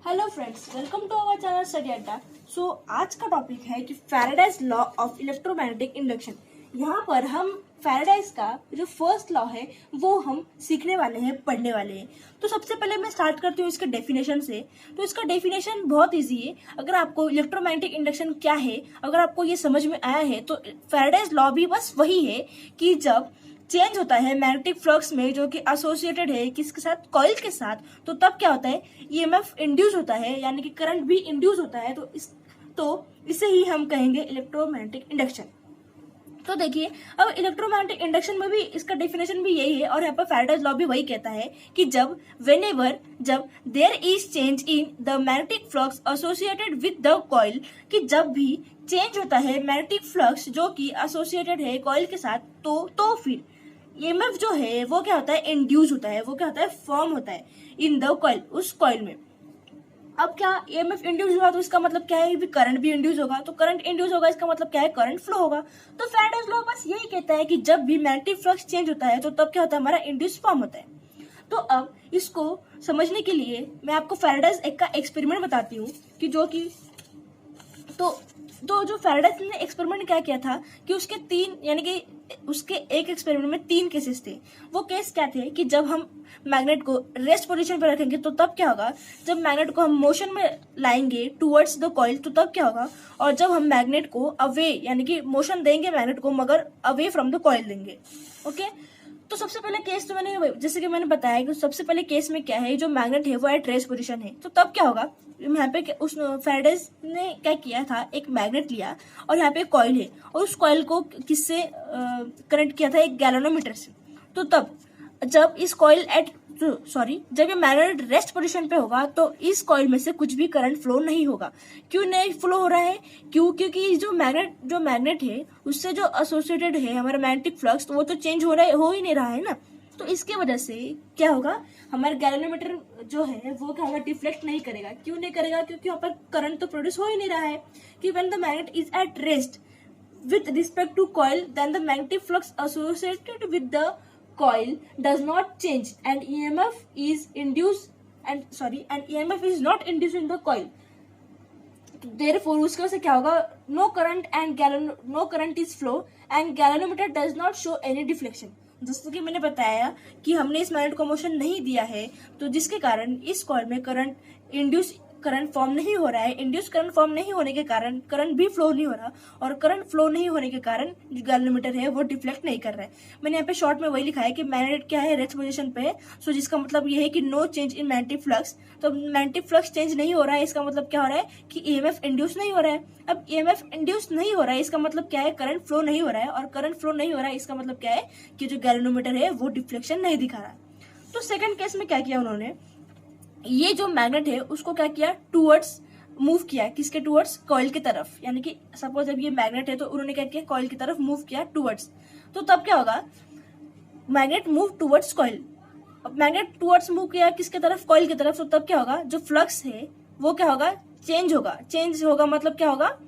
Hello friends, welcome to our channel study Adda. So आज का topic है कि Faraday's law of electromagnetic induction. यहाँ पर हम फैराडाइज का जो फर्स्ट लॉ है वो हम सीखने वाले हैं, पढ़ने वाले हैं। तो सबसे पहले मैं स्टार्ट करती हूँ इसके डेफिनेशन से। तो इसका डेफिनेशन बहुत इजी है। अगर आपको इलेक्ट्रोमैग्नेटिक इंडक्शन क्या है अगर आपको ये समझ में आया है तो फैराडाइज लॉ भी बस वही है कि जब चेंज होता है मैग्नेटिक फ्लक्स में जो कि एसोसिएटेड है किसके साथ, कॉइल के साथ, तो तब क्या होता है, ईएमएफ इंड्यूस होता है, यानी कि करंट भी इंड्यूस होता है। तो इसे ही हम कहेंगे इलेक्ट्रोमैग्नेटिक इंडक्शन। तो देखिए, अब इलेक्ट्रोमैग्नेटिक इंडक्शन में भी इसका डेफिनेशन भी यही है और यहाँ पर फैराडाइज लॉ भी वही कहता है कि जब there is change in the magnetic flux associated with the coil, कि जब भी चेंज होता है मैग्नेटिक फ्लक्स जो कि एसोसिएटेड है कॉइल के साथ, तो फिर ईएमएफ जो है वो क्या होता है, इंड्यूस होता है, वो क्या होता है, फॉर्म होता है इन द कॉइल, उस कॉइल में। अब क्या ईएमएफ इंड्यूस हुआ तो इसका मतलब क्या है, करंट भी इंड्यूस होगा, तो करंट इंड्यूस होगा इसका मतलब क्या है, करंट फ्लो होगा। तो फैराडाइज लॉ बस यही कहता है कि जब भी मैग्नेटिक फ्लक्स चेंज होता है तो तब क्या होता है, हमारा इंड्यूस फॉर्म होता है। तो अब इसको समझने के लिए मैं आपको फैराडाइज एक का एक्सपेरिमेंट बताती हूँ कि जो फैराडाइज ने एक्सपेरिमेंट क्या किया था कि उसके तीन, यानी कि उसके एक एक्सपेरिमेंट में 3 केसेस थे। वो केस क्या थे कि जब हम मैग्नेट को रेस्ट पोजीशन पर रखेंगे तो तब क्या होगा, जब मैग्नेट को हम मोशन में लाएंगे टुवर्ड्स द कॉइल तो तब क्या होगा, और जब हम मैग्नेट को अवे, यानी कि मोशन देंगे मैग्नेट को मगर अवे फ्रॉम द कॉइल देंगे। ओके, तो सबसे पहले केस तो जैसे कि मैंने बताया कि सबसे पहले केस में क्या है, जो मैग्नेट है वो एट रेस्ट पोजीशन है, तो तब क्या होगा, यहाँ पे उस फैराडाइज ने क्या किया था, एक मैग्नेट लिया और यहाँ पे कॉइल है और उस कॉइल को किससे कनेक्ट किया था, एक गैल्वेनोमीटर से। तो तब जब जब ये मैग्नेट रेस्ट पोजीशन पे होगा तो इस कॉइल में से कुछ भी करंट फ्लो नहीं होगा। क्यों नहीं फ्लो हो रहा है, क्योंकि जो मैग्नेट है उससे जो एसोसिएटेड है हमारा मैग्नेटिक फ्लक्स, तो वो तो चेंज हो ही नहीं रहा है ना। तो इसके वजह से क्या होगा, हमारा गैल्वेनोमीटर जो है वो क्या होगा, डिफ्लेक्ट नहीं करेगा। क्यों नहीं करेगा, क्योंकि वहां पर करंट तो प्रोड्यूस हो ही नहीं रहा है। कि when the magnet is at rest with respect to coil, then the magnetic flux associated with the coil does not change and EMF is not induced in the coil. Therefore उसके वजह से क्या होगा, no current is flow and galvanometer does not show any deflection। जैसे कि मैंने बताया कि हमने इस मैग्नेट को मोशन नहीं दिया है तो जिसके कारण इस कॉइल में करंट फॉर्म नहीं हो रहा है। इंड्यूस करंट फॉर्म नहीं होने के कारण करंट भी फ्लो नहीं हो रहा और करंट फ्लो नहीं होने के कारण जो गैल्वेनोमीटर है वो डिफ्लेक्ट नहीं कर रहा है। मैंने यहाँ पे शॉर्ट में वही लिखा है कि मैग्नेट क्या है, रेस्ट पोजीशन पे है। सो जिसका मतलब ये है कि no change in magnetic flux. तो मैग्नेटिक फ्लक्स चेंज नहीं हो रहा है, इसका मतलब क्या हो रहा है कि ईएमएफ इंड्यूस नहीं हो रहा है। अब ईएमएफ इंड्यूस नहीं हो रहा है इसका मतलब क्या है, करंट फ्लो नहीं हो रहा है, और करंट फ्लो नहीं हो रहा है इसका मतलब क्या है कि जो गैल्वेनोमीटर है वो डिफ्लेक्शन नहीं दिखा रहा है। तो सेकंड केस में क्या किया उन्होंने, ये जो मैग्नेट है उसको क्या किया, टूवर्ड्स मूव किया, किसके टूवर्ड्स, कॉइल की तरफ। यानी कि सपोज अब ये मैग्नेट है तो उन्होंने क्या किया, कॉइल की तरफ मूव किया टूवर्ड्स। तो तब क्या होगा, मैग्नेट मूव टूवर्ड्स कॉइल। अब मैग्नेट टूवर्ड्स मूव किया किसके तरफ, कॉइल की तरफ, तो तब क्या होगा, जो फ्लक्स है वो क्या होगा, चेंज होगा मतलब क्या होगा,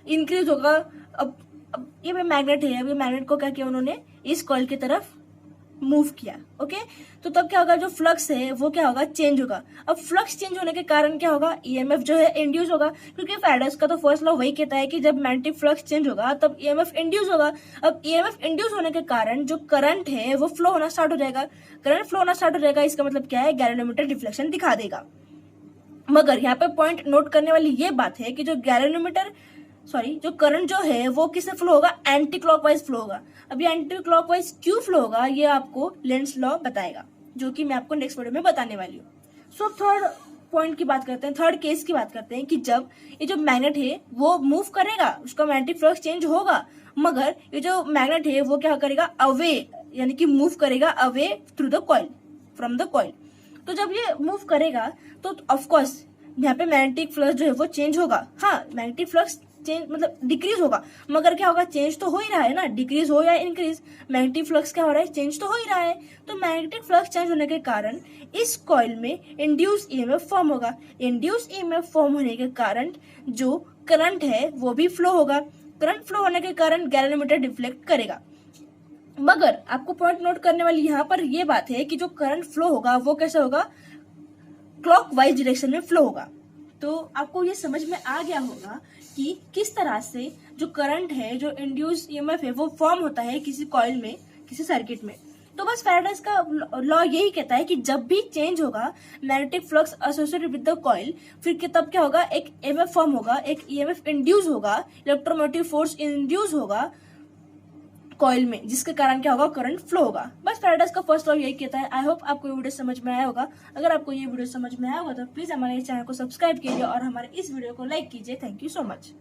इंक्रीज होगा। अब ये मैग्नेट है, अब ये मैग्नेट को क्या किया उन्होंने, इस कॉइल की तरफ मूव किया। ओके, तो तब क्या होगा, जो फ्लक्स है वो क्या होगा, चेंज होगा। अब फ्लक्स चेंज होने के कारण क्या होगा, ईएमएफ जो है इंड्यूस होगा, क्योंकि फैराडाइज का तो फर्स्ट लॉ वही कहता है कि जब मैग्नेटिक फ्लक्स चेंज होगा तब ईएमएफ इंड्यूस होगा। अब ईएमएफ इंड्यूस होने के कारण जो करंट है वो फ्लो होना स्टार्ट हो जाएगा। करंट फ्लो होना स्टार्ट हो जाएगा, इसका मतलब क्या है, गैल्वेनोमीटर डिफ्लेक्शन दिखा देगा। मगर यहाँ पे पॉइंट नोट करने वाली ये बात है कि जो करंट जो है वो किससे फ्लो होगा, एंटी क्लॉकवाइज फ्लो होगा। अभी एंटी क्लॉकवाइज क्यों फ्लो होगा ये आपको लेंस लॉ बताएगा, जो कि मैं आपको नेक्स्ट वीडियो में बताने वाली हूँ। सो थर्ड पॉइंट की बात करते हैं, थर्ड केस की बात करते हैं कि जब ये जो मैग्नेट है वो मूव करेगा, उसका मैग्नेटिक फ्लक्स चेंज होगा, मगर ये जो मैग्नेट है वो क्या करेगा, अवे, यानी कि मूव करेगा away through the coil, from the coil. तो जब ये मूव करेगा तो ऑफकोर्स यहाँ पे मैग्नेटिक फ्लक्स जो है वो चेंज होगा। हाँ, मैग्नेटिक फ्लक्स चेंज मतलब डिक्रीज होगा, मगर क्या होगा, चेंज तो हो ही रहा है ना, डिक्रीज हो या इंक्रीज, मैग्नेटिक फ्लक्स क्या हो रहा है, चेंज तो हो ही रहा है। तो मैग्नेटिक फ्लक्स चेंज होने के कारण इस कॉइल में इंड्यूस ईएमएफ फॉर्म होगा। इंड्यूस ईएमएफ फॉर्म होने के कारण जो करंट है वो भी फ्लो होगा। करंट फ्लो होने के कारण गैल्वेनोमीटर डिफ्लेक्ट करेगा। मगर आपको पॉइंट नोट करने वाली यहाँ पर ये बात है कि जो करंट फ्लो होगा वो कैसे होगा, क्लॉकवाइज डायरेक्शन में फ्लो होगा। तो आपको ये समझ में आ गया होगा कि किस तरह से जो करंट है, जो इंड्यूस ईएमएफ है, वो फॉर्म होता है किसी कॉइल में, किसी सर्किट में। तो बस फैराडेज का लॉ यही कहता है कि जब भी चेंज होगा magnetic flux associated with the coil, फिर तब क्या होगा, एक ईएमएफ फॉर्म होगा, एक ईएमएफ इंड्यूस होगा, इलेक्ट्रोमोटिव फोर्स इंड्यूस होगा कॉइल में, जिसके कारण क्या होगा, करंट फ्लो होगा। बस फैराडेज का फर्स्ट लॉ यही कहता है। आई होप आपको ये वीडियो समझ में आया होगा। अगर आपको ये वीडियो समझ में आया होगा तो प्लीज हमारे चैनल को सब्सक्राइब कीजिए और हमारे इस वीडियो को लाइक कीजिए। Thank you so much.